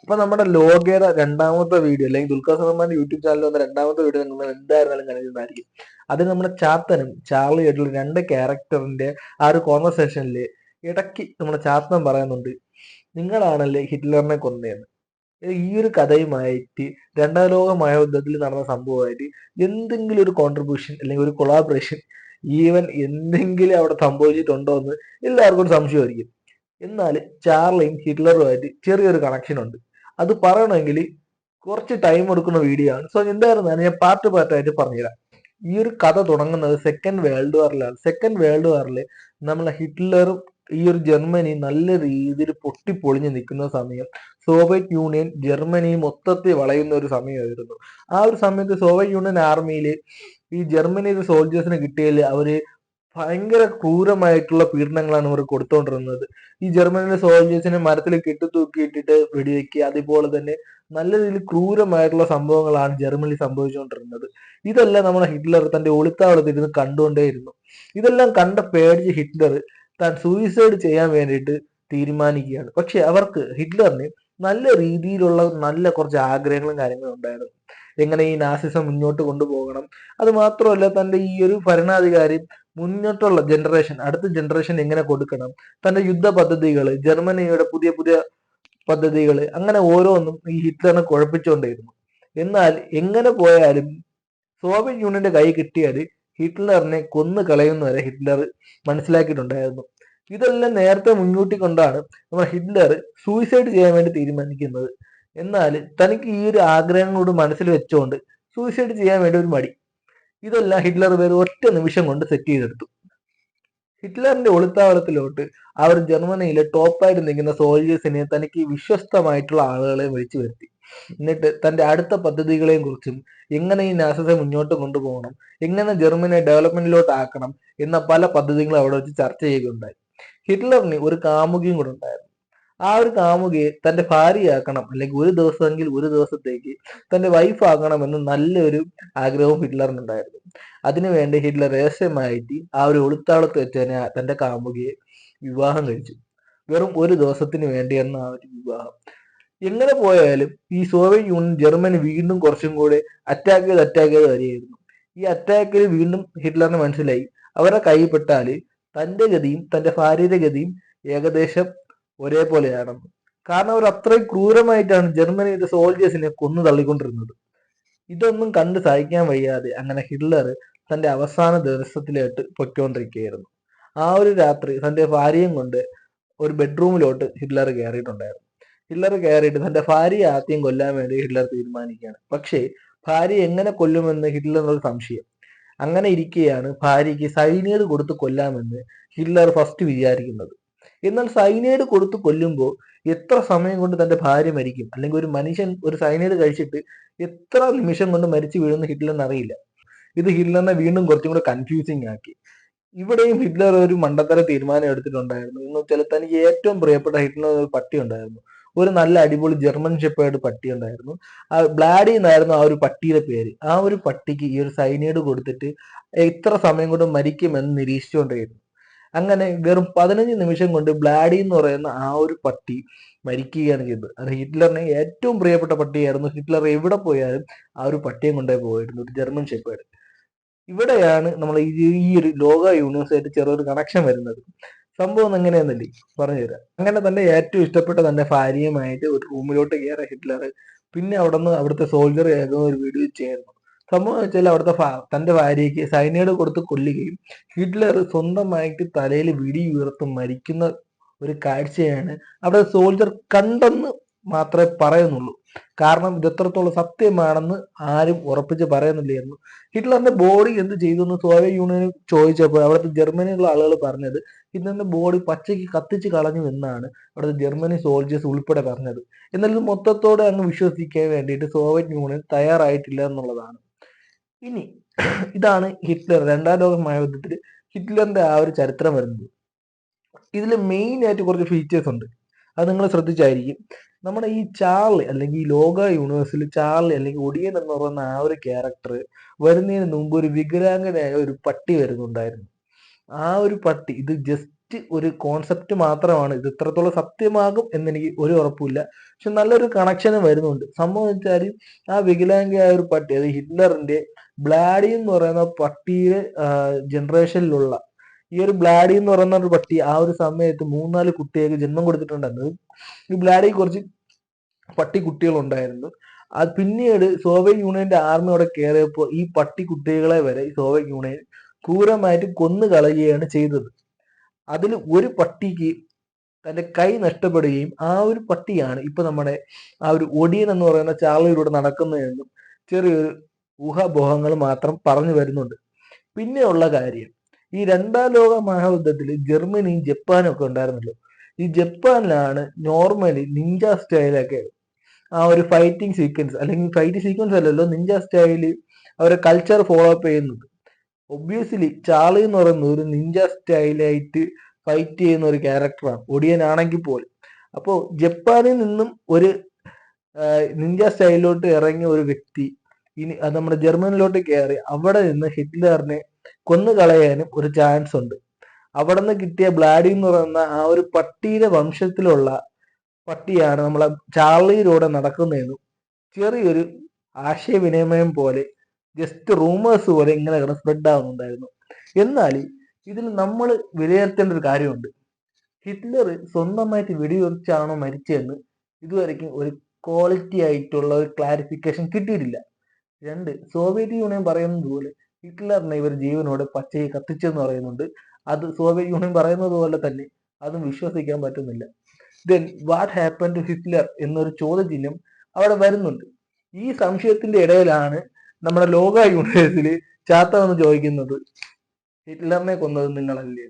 അപ്പൊ നമ്മുടെ ലോകയുടെ രണ്ടാമത്തെ വീഡിയോ അല്ലെങ്കിൽ ദുൽഖർ സൽമാന്റെ യൂട്യൂബ് ചാനലിൽ വന്ന രണ്ടാമത്തെ വീഡിയോ നിങ്ങൾ എന്തായിരുന്നാലും കണ്ടിട്ടുണ്ടായിരിക്കും. അതിൽ നമ്മുടെ ചാത്തനും ചാർലി ആയിട്ടുള്ള രണ്ട് ക്യാരക്ടറിന്റെ ആ ഒരു കോൺവെർസേഷനിൽ ഇടയ്ക്ക് നമ്മുടെ ചാത്തൻ പറയുന്നുണ്ട്, നിങ്ങളാണല്ലേ ഹിറ്റ്ലറിനെ കൊന്നതെന്ന്. ഈ ഒരു കഥയുമായിട്ട് രണ്ടാം ലോക മഹായുദ്ധത്തിൽ നടന്ന സംഭവമായിട്ട് എന്തെങ്കിലും ഒരു കോൺട്രിബ്യൂഷൻ അല്ലെങ്കിൽ ഒരു കൊളാബറേഷൻ ഈവൻ എന്തെങ്കിലും അവിടെ സംഭവിച്ചിട്ടുണ്ടോ എന്ന് എല്ലാവർക്കും ഒരു സംശയമായിരിക്കും. എന്നാൽ ചാർലിയും ഹിറ്റ്ലറുമായിട്ട് ചെറിയൊരു കണക്ഷൻ ഉണ്ട്. അത് പറയണമെങ്കിൽ കുറച്ച് ടൈം എടുക്കുന്ന വീഡിയോ ആണ്. സോ എന്തായിരുന്നാലും ഞാൻ പാർട്ട് പാർട്ടായിട്ട് പറഞ്ഞുതരാം. ഈ ഒരു കഥ തുടങ്ങുന്നത് സെക്കൻഡ് വേൾഡ് വാറിലാണ്. സെക്കൻഡ് വേൾഡ് വാറിൽ നമ്മളെ ഹിറ്റ്ലറും ഈ ഒരു ജർമ്മനി നല്ല രീതിയിൽ പൊട്ടിപ്പൊളിഞ്ഞ് നിൽക്കുന്ന സമയം, സോവിയറ്റ് യൂണിയൻ ജർമ്മനി മൊത്തത്തിൽ വളയുന്ന ഒരു സമയമായിരുന്നു. ആ ഒരു സമയത്ത് സോവിയറ്റ് യൂണിയൻ ആർമിയിൽ ഈ ജർമ്മനിയിലെ സോൾജേഴ്സിനെ കിട്ടിയതിൽ അവര് ഭയങ്കര ക്രൂരമായിട്ടുള്ള പീഡനങ്ങളാണ് അവർ കൊടുത്തുകൊണ്ടിരുന്നത്. ഈ ജർമ്മനിയിലെ സോൾജേഴ്സിനെ മരത്തിൽ കെട്ടിത്തൂക്കിയിട്ടിട്ട് വെടിവെക്കുക, അതുപോലെ തന്നെ നല്ല രീതിയിൽ ക്രൂരമായിട്ടുള്ള സംഭവങ്ങളാണ് ജർമ്മനിയിൽ സംഭവിച്ചുകൊണ്ടിരുന്നത്. ഇതെല്ലാം നമ്മുടെ ഹിറ്റ്ലർ തന്റെ ഒളിത്താവളത്തിരുന്ന് കണ്ടുകൊണ്ടേയിരുന്നു. ഇതെല്ലാം കണ്ട പേടിച്ച് ഹിറ്റ്ലർ താൻ സൂയിസൈഡ് ചെയ്യാൻ വേണ്ടിയിട്ട് തീരുമാനിക്കുകയാണ്. പക്ഷെ ഹിറ്റ്ലറിന് നല്ല രീതിയിലുള്ള നല്ല കുറച്ച് ആഗ്രഹങ്ങളും കാര്യങ്ങളും ഉണ്ടായിരുന്നു. എങ്ങനെ ഈ നാസിസം മുന്നോട്ട് കൊണ്ടുപോകണം, അത് മാത്രമല്ല തന്റെ ഈ ഒരു ഭരണാധികാരി മുന്നോട്ടുള്ള ജനറേഷൻ, അടുത്ത ജനറേഷൻ എങ്ങനെ കൊടുക്കണം, തന്റെ യുദ്ധ പദ്ധതികൾ, ജർമ്മനിയുടെ പുതിയ പുതിയ പദ്ധതികൾ, അങ്ങനെ ഓരോന്നും ഈ ഹിറ്റ്ലറിനെ കുഴപ്പിച്ചുകൊണ്ടേയിരുന്നു. എന്നാൽ എങ്ങനെ പോയാലും സോവിയറ്റ് യൂണിയന്റെ കൈ കിട്ടിയാൽ ഹിറ്റ്ലറിനെ കൊന്നു കളയുന്നവരെ ഹിറ്റ്ലർ മനസ്സിലാക്കിയിട്ടുണ്ടായിരുന്നു. ഇതെല്ലാം നേരത്തെ മുൻകൂട്ടി കൊണ്ടാണ് നമ്മൾ ഹിറ്റ്ലർ സൂയിസൈഡ് ചെയ്യാൻ വേണ്ടി തീരുമാനിക്കുന്നത്. എന്നാൽ തനിക്ക് ഈ ഒരു ആഗ്രഹങ്ങളോട് മനസ്സിൽ വെച്ചുകൊണ്ട് സൂയിസൈഡ് ചെയ്യാൻ വേണ്ടി ഒരു മടി. ഇതെല്ലാം ഹിറ്റ്ലർ വേറെ ഒറ്റ നിമിഷം കൊണ്ട് സെറ്റ് ചെയ്തെടുത്തു. ഹിറ്റ്ലറിന്റെ ഒളിത്താവളത്തിലോട്ട് അവർ ജർമ്മനിയിലെ ടോപ്പായിട്ട് നിൽക്കുന്ന സോൾജേഴ്സിനെ തനിക്ക് വിശ്വസ്തമായിട്ടുള്ള ആളുകളെ വിളിച്ചു വരുത്തി. എന്നിട്ട് തന്റെ അടുത്ത പദ്ധതികളെയും കുറിച്ചും എങ്ങനെ ഈ നാസിസം മുന്നോട്ട് കൊണ്ടുപോകണം, എങ്ങനെ ജർമ്മനിയെ ഡെവലപ്മെന്റിലോട്ട് ആക്കണം എന്ന പല പദ്ധതികളും അവിടെ വെച്ച് ചർച്ച ചെയ്യുകയുണ്ടായി. ഹിറ്റ്ലറിന് ഒരു കാമുകിയും കൂടെ ഉണ്ടായിരുന്നു. ആ ഒരു കാമുകിയെ തന്റെ ഭാര്യയാക്കണം, അല്ലെങ്കിൽ ഒരു ദിവസമെങ്കിൽ ഒരു ദിവസത്തേക്ക് തന്റെ വൈഫ് ആക്കണമെന്ന് നല്ലൊരു ആഗ്രഹവും ഹിറ്റ്ലറിനുണ്ടായിരുന്നു. അതിനുവേണ്ടി ഹിറ്റ്ലർ രഹസ്യമായിട്ട് ആ ഒരു ഒളിത്താളത്ത് വെച്ച് തന്നെ തന്റെ കാമുകിയെ വിവാഹം കഴിച്ചു. വെറും ഒരു ദിവസത്തിന് വേണ്ടിയാണ് ആ ഒരു വിവാഹം. എങ്ങനെ പോയാലും ഈ സോവിയറ്റ് യൂണിയൻ ജർമ്മനി വീണ്ടും കുറച്ചും കൂടെ അറ്റാക്ക് ചെയ്ത് വരികയായിരുന്നു. ഈ അറ്റാക്കിൽ വീണ്ടും ഹിറ്റ്ലറിന് മനസ്സിലായി അവരെ കൈപ്പെട്ടാല് തന്റെ ഗതിയും തന്റെ ഭാര്യയുടെ ഗതിയും ഏകദേശം ഒരേപോലെയാണെന്ന്. കാരണം അവർ അത്രയും ക്രൂരമായിട്ടാണ് ജർമ്മനിയുടെ സോൾജേഴ്സിനെ കൊന്നു തള്ളിക്കൊണ്ടിരുന്നത്. ഇതൊന്നും കണ്ട് സഹിക്കാൻ വയ്യാതെ അങ്ങനെ ഹിറ്റ്ലർ തന്റെ അവസാന ദിവസത്തിലോട്ട് പൊയ്ക്കൊണ്ടിരിക്കുകയായിരുന്നു. ആ ഒരു രാത്രി തന്റെ ഭാര്യയും കൊണ്ട് ഒരു ബെഡ്റൂമിലോട്ട് ഹിറ്റ്ലർ കയറിയിട്ടുണ്ടായിരുന്നു. ഹിറ്റ്ലർ കയറിയിട്ട് തന്റെ ഭാര്യയെ ആദ്യം കൊല്ലാൻ വേണ്ടി ഹിറ്റ്ലർ തീരുമാനിക്കുകയാണ്. പക്ഷേ ഭാര്യയെ എങ്ങനെ കൊല്ലുമെന്ന് ഹിറ്റ്ലറിനൊരു സംശയം. അങ്ങനെ ഇരിക്കെയാണ് ഭാര്യയ്ക്ക് സൈനൈഡ് കൊടുത്ത് കൊല്ലാമെന്ന് ഹിറ്റ്ലർ ഫസ്റ്റ് വിചാരിക്കുന്നത്. എന്നാൽ സൈനൈഡ് കൊടുത്ത് കൊല്ലുമ്പോൾ എത്ര സമയം കൊണ്ട് തന്റെ ഭാര്യ മരിക്കും, അല്ലെങ്കിൽ ഒരു മനുഷ്യൻ ഒരു സൈനൈഡ് കഴിച്ചിട്ട് എത്ര നിമിഷം കൊണ്ട് മരിച്ചു വീഴുന്ന ഹിറ്റ്ലറിന് അറിയില്ല. ഇത് ഹിറ്റ്ലറിനെ വീണ്ടും കുറച്ചും കൂടെ കൺഫ്യൂസിങ് ആക്കി. ഇവിടെയും ഹിറ്റ്ലർ ഒരു മണ്ടത്തര തീരുമാനം എടുത്തിട്ടുണ്ടായിരുന്നു. എന്ന് വെച്ചാൽ തനിക്ക് ഏറ്റവും പ്രിയപ്പെട്ട ഹിറ്റ്ലർ ഒരു പട്ടി ഉണ്ടായിരുന്നു. ഒരു നല്ല അടിപൊളി ജർമ്മൻ ഷെപ്പേർഡ് പട്ടി ഉണ്ടായിരുന്നു. ആ ബ്ലാഡി എന്നായിരുന്നു ആ ഒരു പട്ടിയുടെ പേര്. ആ ഒരു പട്ടിക്ക് ഈ ഒരു സൈനൈഡ് കൊടുത്തിട്ട് എത്ര സമയം കൊണ്ട് മരിക്കുമെന്ന് നിരീക്ഷിച്ചുകൊണ്ടേയിരുന്നു. അങ്ങനെ വെറും 15 നിമിഷം കൊണ്ട് ബ്ലാഡി എന്ന് പറയുന്ന ആ ഒരു പട്ടി മരിക്കുകയാണ് ചെയ്തത്. അത് ഹിറ്റ്ലറിന് ഏറ്റവും പ്രിയപ്പെട്ട പട്ടിയായിരുന്നു. ഹിറ്റ്ലർ എവിടെ പോയാലും ആ ഒരു പട്ടിയെ കൊണ്ടേ പോയിരുന്നു, ഒരു ജർമ്മൻ ഷെപ്പേർഡ്. ഇവിടെയാണ് നമ്മൾ ഈ ഒരു ലോക യൂണിവേഴ്സായിട്ട് ചെറിയൊരു കണക്ഷൻ വരുന്നത്. സംഭവം എങ്ങനെയാന്നല്ലേ പറഞ്ഞുതരാം. അങ്ങനെ തന്നെ ഏറ്റവും ഇഷ്ടപ്പെട്ട തന്റെ ഭാര്യയുമായിട്ട് ഒരു റൂമിലോട്ട് കയറിയ ഹിറ്റ്ലർ പിന്നെ അവിടുത്തെ സോൾജർ ഒരു വീഡിയോ ചെയ്യായിരുന്നു. സംഭവം വെച്ചാൽ തന്റെ ഭാര്യയ്ക്ക് സൈനൈഡ് കൊടുത്ത് കൊല്ലുകയും ഹിറ്റ്ലർ സ്വന്തമായിട്ട് തലയിൽ വെടി ഉയർത്ത് മരിക്കുന്ന ഒരു കാഴ്ചയാണ് അവിടെ സോൾജർ കണ്ടെന്ന് മാത്രമേ പറയുന്നുള്ളൂ. കാരണം ഇത് എത്രത്തോളം സത്യമാണെന്ന് ആരും ഉറപ്പിച്ച് പറയുന്നില്ലായിരുന്നു. ഹിറ്റ്ലറിന്റെ ബോഡി എന്ത് ചെയ്തു എന്ന് സോവിയറ്റ് യൂണിയൻ ചോദിച്ചപ്പോൾ അവിടുത്തെ ജർമ്മനിയിലുള്ള ആളുകൾ പറഞ്ഞത് ഹിറ്റ്ലറിന്റെ ബോഡി പച്ചയ്ക്ക് കത്തിച്ച് കളഞ്ഞു എന്നാണ് അവിടുത്തെ ജർമ്മനി സോൾജേഴ്സ് ഉൾപ്പെടെ പറഞ്ഞത്. എന്നാൽ ഇത് മൊത്തത്തോടെ അങ്ങ് വിശ്വസിക്കാൻ വേണ്ടിയിട്ട് സോവിയറ്റ് യൂണിയൻ തയ്യാറായിട്ടില്ല എന്നുള്ളതാണ്. ഇനി ഇതാണ് ഹിറ്റ്ലർ രണ്ടാം ലോക മഹായുദ്ധത്തിൽ ഹിറ്റ്ലറിന്റെ ആ ഒരു ചരിത്രം വരുന്നത്. ഇതിൽ മെയിൻ ആയിട്ട് കുറച്ച് ഫീച്ചേഴ്സ് ഉണ്ട്, അത് നിങ്ങൾ ശ്രദ്ധിച്ചായിരിക്കും. നമ്മുടെ ഈ ചാർലി അല്ലെങ്കിൽ ഈ ലോക യൂണിവേഴ്സിൽ ചാർലി അല്ലെങ്കിൽ ഒടിയൻ എന്ന് പറയുന്ന ആ ഒരു ക്യാരക്ടർ വരുന്നതിന് മുമ്പ് ഒരു വികലാംഗനായ ഒരു പട്ടി വരുന്നുണ്ടായിരുന്നു. ആ ഒരു പട്ടി ഇത് ജസ്റ്റ് ജസ്റ്റ് ഒരു കോൺസെപ്റ്റ് മാത്രമാണ്. ഇത് ഇത്രത്തോളം സത്യമാകും എന്നെനിക്ക് ഒരു ഉറപ്പില്ല. പക്ഷെ നല്ലൊരു കണക്ഷനും വരുന്നുണ്ട്. സംഭവം വെച്ചാൽ ആ വികലാംഗയായ ഒരു പട്ടി, അത് ഹിറ്റ്ലറിന്റെ ബ്ലാഡി എന്ന് പറയുന്ന പട്ടിയുടെ ജനറേഷനിലുള്ള ഈ ഒരു ബ്ലാഡി എന്ന് പറയുന്ന ഒരു പട്ടി ആ ഒരു സമയത്ത് 3-4 കുട്ടികൾക്ക് ജന്മം കൊടുത്തിട്ടുണ്ടായിരുന്നു. ഈ ബ്ലാഡി കുറച്ച് പട്ടിക്കുട്ടികൾ ഉണ്ടായിരുന്നു. അത് പിന്നീട് സോവിയറ്റ് യൂണിയന്റെ ആർമി അവിടെ കയറിയപ്പോൾ ഈ പട്ടിക്കുട്ടികളെ വരെ ഈ സോവിയറ്റ് യൂണിയൻ ക്രൂരമായിട്ട് കൊന്നു കളയുകയാണ് ചെയ്തത്. അതിൽ ഒരു പട്ടിക്ക് തന്റെ കൈ നഷ്ടപ്പെടുകയും ആ ഒരു പട്ടിയാണ് ഇപ്പൊ നമ്മുടെ ആ ഒരു ഒടിയൻ എന്ന് പറയുന്ന ചാർലിയിലൂടെ നടക്കുന്നതെന്നും ചെറിയൊരു ഊഹാപോഹങ്ങൾ മാത്രം പറഞ്ഞു വരുന്നുണ്ട്. പിന്നെയുള്ള കാര്യം, ഈ 2ാം ലോക മഹായുദ്ധത്തിൽ ജർമ്മനിയും ജപ്പാനും ഒക്കെ ഉണ്ടായിരുന്നല്ലോ. ഈ ജപ്പാനിലാണ് നോർമലി നിഞ്ച സ്റ്റൈലൊക്കെ ആ ഒരു ഫൈറ്റിംഗ് സീക്വൻസ്, അല്ലെങ്കിൽ ഫൈറ്റ് സീക്വൻസ് അല്ലല്ലോ, നിഞ്ച സ്റ്റൈല് അവരെ കൾച്ചർ ഫോളോ അപ്പ് ചെയ്യുന്നുണ്ട്. ഒബ്വിയസ്ലി ചാർലി എന്ന് പറയുന്നത് ഒരു നിഞ്ച സ്റ്റൈലായിട്ട് ഫൈറ്റ് ചെയ്യുന്ന ഒരു ക്യാരക്ടറാണ്, ഒടിയനാണെങ്കിൽ പോലും. അപ്പോൾ ജപ്പാനിൽ നിന്നും ഒരു നിഞ്ച സ്റ്റൈലിലോട്ട് ഇറങ്ങിയ ഒരു വ്യക്തി ഇനി അത് നമ്മുടെ ജർമ്മനിലോട്ട് കയറി അവിടെ നിന്ന് ഹിറ്റ്ലറിനെ കൊന്നു കളയാനും ഒരു ചാൻസ് ഉണ്ട്. അവിടെ നിന്ന് കിട്ടിയ ബ്ലാഡി എന്ന് പറയുന്ന ആ ഒരു പട്ടിയുടെ വംശത്തിലുള്ള പട്ടിയാണ് നമ്മളെ ചാർലിയിലൂടെ നടക്കുന്നതെന്നും ചെറിയൊരു ആശയവിനിമയം പോലെ, ജസ്റ്റ് റൂമേഴ്സ് പോലെ ഇങ്ങനെ സ്പ്രെഡ് ആവുന്നുണ്ടായിരുന്നു. എന്നാൽ ഇതിൽ നമ്മൾ വിലയിരുത്തേണ്ട ഒരു കാര്യമുണ്ട്. ഹിറ്റ്ലർ സ്വന്തമായിട്ട് വെടിവെച്ചാണോ മരിച്ചതെന്ന് ഇതുവരെയ്ക്കും ഒരു ക്വാളിറ്റി ആയിട്ടുള്ള ഒരു ക്ലാരിഫിക്കേഷൻ കിട്ടിയിട്ടില്ല. 2, സോവിയറ്റ് യൂണിയൻ പറയുന്നത് പോലെ ഹിറ്റ്ലറിനെ ഇവർ ജീവനോടെ പച്ചയെ കത്തിച്ചെന്ന് പറയുന്നുണ്ട്. അത് സോവിയറ്റ് യൂണിയൻ പറയുന്നത് പോലെ തന്നെ അതും വിശ്വസിക്കാൻ പറ്റുന്നില്ല. Then what happen to Hitler എന്നൊരു ചോദ്യചിഹ്നം അവിടെ വരുന്നുണ്ട്. ഈ സംശയത്തിന്റെ ഇടയിലാണ് നമ്മുടെ ലോക യൂണിവേഴ്സിൽ ചാത്ത എന്ന് ചോദിക്കുന്നത്, ഹിറ്റ്ലറിനെ കൊന്നത് നിങ്ങളല്ലേ?